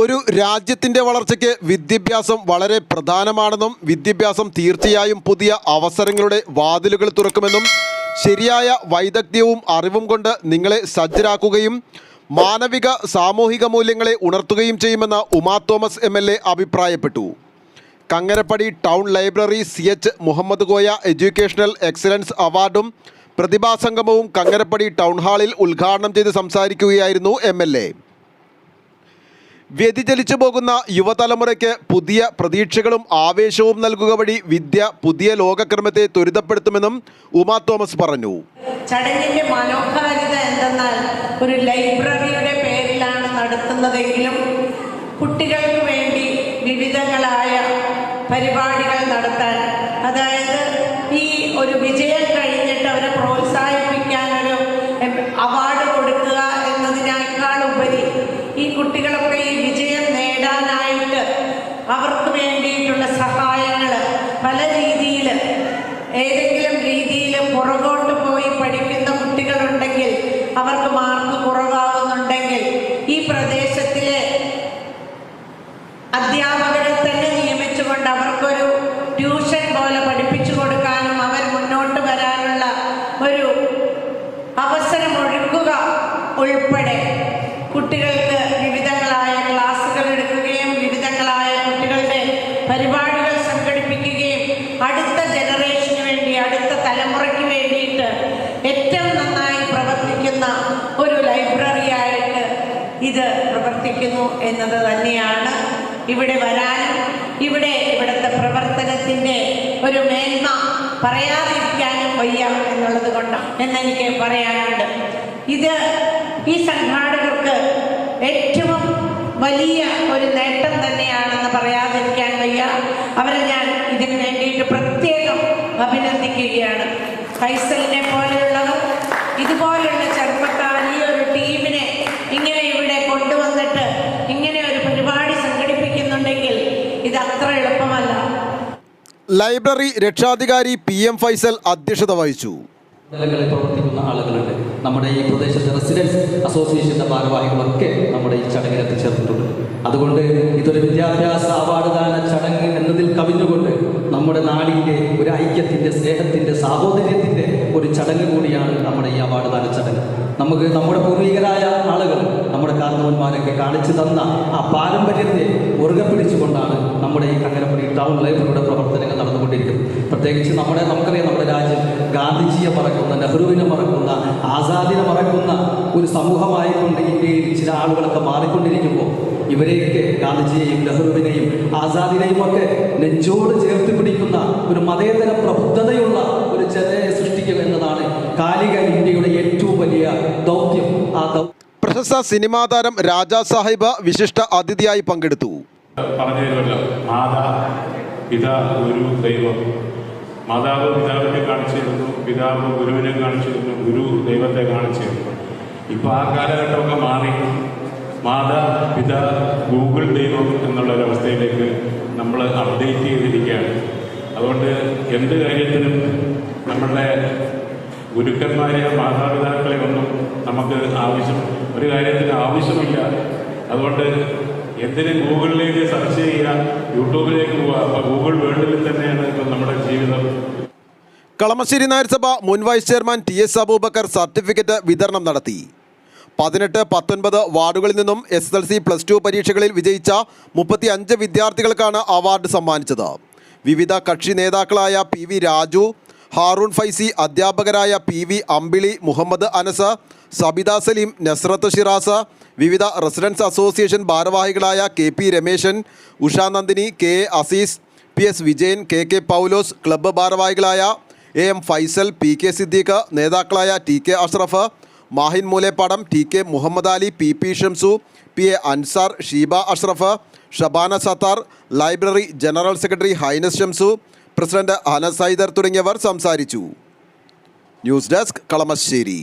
ഒരു രാജ്യത്തിൻ്റെ വളർച്ചയ്ക്ക് വിദ്യാഭ്യാസം വളരെ പ്രധാനമാണെന്നും വിദ്യാഭ്യാസം തീർച്ചയായും പുതിയ അവസരങ്ങളുടെ വാതിലുകൾ തുറക്കുമെന്നും ശരിയായ വൈദഗ്ധ്യവും അറിവും കൊണ്ട് നിങ്ങളെ സജ്ജരാക്കുകയും മാനവിക സാമൂഹിക മൂല്യങ്ങളെ ഉണർത്തുകയും ചെയ്യുമെന്ന് ഉമാ തോമസ് MLA അഭിപ്രായപ്പെട്ടു. Kangarappady town library CH Muhammad Koya educational excellence അവാർഡും പ്രതിഭാസംഗമവും കങ്ങരപ്പടി ടൗൺ ഹാളിൽ ഉദ്ഘാടനം ചെയ്ത് സംസാരിക്കുകയായിരുന്നു MLA. വ്യതിചലിച്ചു പോകുന്ന യുവതലമുറയ്ക്ക് പുതിയ പ്രതീക്ഷകളും ആവേശവും നൽകുക വഴി വിദ്യ പുതിയ ലോകക്രമത്തെ ത്വരിതപ്പെടുത്തുമെന്നും ഉമാ തോമസ് പറഞ്ഞു. ചടങ്ങിന്റെ മനോഹാരിത എന്തെന്നാൽ ഒരു ലൈബ്രറിയുടെ പേരിലാണ് നടത്തുന്നതെങ്കിലും കുട്ടികൾക്ക് വേണ്ടി വിവിധങ്ങളായ പരിപാടികൾ നടത്താൻ, അതായത് ഈ ഒരു വിജയം കഴിഞ്ഞിട്ട് അവരെ പ്രോത്സാഹിപ്പിക്കാൻ ഒരു അവാർഡ് കൊടുക്കുക എന്നതിനേക്കാൾ ഉപരി ഈ കുട്ടികളൊക്കെ ഈ വിജയം നേടാനായിട്ട് അവർക്ക് വേണ്ടിയിട്ടുള്ള സഹായങ്ങൾ പല രീതിയിൽ, ഏതെങ്കിലും രീതിയിൽ പുറകോട്ട് പോയി പഠിക്കുന്ന കുട്ടികളുണ്ടെങ്കിൽ, അവർക്ക് മാർക്ക് കുറവാകുന്നുണ്ടെങ്കിൽ ഈ പ്രദേശത്തിലെ അധ്യാപകരെ തന്നെ നിയമിച്ചുകൊണ്ട് അവർക്കൊരു ട്യൂഷൻ പോലെ പഠിപ്പിച്ചു കൊടുക്കാനും അവർ മുന്നോട്ട് വരാനുള്ള ഒരു അവസരമൊരുക്കുക ഉൾപ്പെടെ കുട്ടികൾക്ക് വിവിധങ്ങളായ ക്ലാസുകൾ എടുക്കുകയും വിവിധങ്ങളായ കുട്ടികളുടെ പരിപാടികൾ സംഘടിപ്പിക്കുകയും അടുത്ത ജനറേഷന് വേണ്ടി, അടുത്ത തലമുറയ്ക്ക് വേണ്ടിയിട്ട് ഏറ്റവും നന്നായി പ്രവർത്തിക്കുന്ന ഒരു ലൈബ്രറിയായിട്ട് ഇത് പ്രവർത്തിക്കുന്നു എന്നത് തന്നെയാണ്. ഇവിടെ വരാനും ഇവിടുത്തെ പ്രവർത്തനത്തിൻ്റെ ഒരു മേന്മ പറയാതിരിക്കാനും വയ്യ എന്നുള്ളത് കൊണ്ട് എന്നെനിക്ക് പറയാനുണ്ട്. ഈ സംഘാടകർക്ക് ഏറ്റവും വലിയ ഒരു നേട്ടം തന്നെയാണെന്ന് പറയാതിരിക്കാൻ വയ്യ. അവരെ ഞാൻ ഇതിനു വേണ്ടിയിട്ട് പ്രത്യേകം അഭിനന്ദിക്കുകയാണ്. ഫൈസലിനെ പോലെയുള്ളവർ, ഇതുപോലുള്ള ചെറുപ്പക്കാർ ഈ ഒരു ടീമിനെ ഇങ്ങനെ ഇവിടെ കൊണ്ടുവന്നിട്ട് ഇങ്ങനെ ഒരു പരിപാടി സംഘടിപ്പിക്കുന്നുണ്ടെങ്കിൽ ഇത് അത്ര എളുപ്പമല്ല. ലൈബ്രറി രക്ഷാധികാരി PM ഫൈസൽ അധ്യക്ഷത വഹിച്ചു. നിലകളിൽ പ്രവർത്തിക്കുന്ന ആളുകളുണ്ട്. നമ്മുടെ ഈ പ്രദേശത്തെ റെസിഡൻസ് അസോസിയേഷൻ്റെ ഭാരവാഹികളൊക്കെ നമ്മുടെ ഈ ചടങ്ങിൽ എത്തിച്ചേർന്നിട്ടുണ്ട്. അതുകൊണ്ട് ഇതൊരു വിദ്യാഭ്യാസ അവാർഡ് ദാന ചടങ്ങ് എന്നതിൽ കവിഞ്ഞുകൊണ്ട് നമ്മുടെ നാടിൻ്റെ ഒരു ഐക്യത്തിൻ്റെ, സ്നേഹത്തിൻ്റെ, സാഹോദര്യത്തിൻ്റെ ഒരു ചടങ്ങ് കൂടിയാണ് നമ്മുടെ ഈ അവാർഡ് ദാന ചടങ്ങ്. നമുക്ക് നമ്മുടെ പൂർവികരായ ആളുകൾ, നമ്മുടെ കാരണവന്മാരൊക്കെ കാണിച്ചു തന്ന ആ പാരമ്പര്യത്തെ മുറുകെ പിടിച്ചുകൊണ്ടാണ് നമ്മുടെ ഈ കങ്ങരപ്പടി ടൗൺ ലൈബ്രറിയുടെ പ്രവർത്തനങ്ങൾ നടന്നുകൊണ്ടിരിക്കുന്നത്. പ്രത്യേകിച്ച് നമുക്കറിയാം, നമ്മുടെ രാജ്യം ഗാന്ധിജിയെ മറക്കുന്ന, നെഹ്റുവിനെ മറക്കുന്ന, ആസാദിനെ മറക്കുന്ന ഒരു സമൂഹമായിക്കൊണ്ട് ഇന്ത്യയിൽ ചില ആളുകളൊക്കെ മാറിക്കൊണ്ടിരിക്കുമ്പോൾ ഇവരെയൊക്കെ ഗാന്ധിജിയെയും നെഹ്റുവിനെയും ആസാദിനെയും ഒക്കെ നെഞ്ചോട് ചേർത്ത് പിടിക്കുന്ന ഒരു മതേതര പ്രബുദ്ധതയുള്ള ഒരു ജനതയെ സൃഷ്ടിക്കുക എന്നതാണ് കാലിക ഇന്ത്യയുടെ ഏറ്റവും വലിയ ദൗത്യം. പ്രശസ്ത സിനിമാ താരം രാജാ സാഹിബ് വിശിഷ്ട അതിഥിയായി പങ്കെടുത്തു. പറഞ്ഞുതരുമല്ലോ, മാതാ പിതാ ഗുരു ദൈവം. മാതാവ് പിതാവിനെ കാണിച്ചിരുന്നു, പിതാവ് ഗുരുവിനെ കാണിച്ചിരുന്നു, ഗുരു ദൈവത്തെ കാണിച്ചിരുന്നു. ഇപ്പോൾ ആ കാലഘട്ടമൊക്കെ മാറി മാതാ പിതാ ഗൂഗിൾ ദൈവം എന്നുള്ളൊരവസ്ഥയിലേക്ക് നമ്മൾ അപ്ഡേറ്റ് ചെയ്തിരിക്കുകയാണ്. അതുകൊണ്ട് എന്ത് കാര്യത്തിനും നമ്മളുടെ ഗുരുക്കന്മാരെയോ മാതാപിതാക്കളെ ഒന്നും നമുക്ക് ഒരു കാര്യത്തിന് ആവശ്യമില്ല. അതുകൊണ്ട് എന്തിന് ഗൂഗിളിലേക്ക് സെർച്ച് ചെയ്യുക, യൂട്യൂബിലേക്ക് പോവുക. അപ്പോൾ ഗൂഗിൾ വേൾഡിൽ തന്നെയാണ് ഇപ്പം നമ്മുടെ ജീവിതം. കളമശ്ശേരി നഗരസഭ മുൻ vice chairman TS Abubakar certificate വിതരണം നടത്തി. 18, 19 വാർഡുകളിൽ നിന്നും SSLC +2 പരീക്ഷകളിൽ വിജയിച്ച 35 വിദ്യാർത്ഥികൾക്കാണ് അവാർഡ് സമ്മാനിച്ചത്. വിവിധ കക്ഷി നേതാക്കളായ PV രാജു, ഹാറൂൺ ഫൈസി, അധ്യാപകരായ PV അമ്പിളി, മുഹമ്മദ് അനസ്, സബിത സലീം, നസ്രത്ത് ഷിറാസ്, വിവിധ റെസിഡൻസ് അസോസിയേഷൻ ഭാരവാഹികളായ KP Remesan, Usha Nandini, KA Azeez, PS Vijayan, KK Paulose, club ഭാരവാഹികളായ AM ഫൈസൽ, PK സിദ്ദീഖ്, നേതാക്കളായ TK Ashraf, Mahin Moolepadam, TK Muhammad Ali, PP Shamsu, PA Ansar, Sheeba Ashraf, Shabana Sathar, library general secretary Hynas Shamsu, president Anas Haider തുടങ്ങിയവർ സംസാരിച്ചു. News desk, Kalamassery.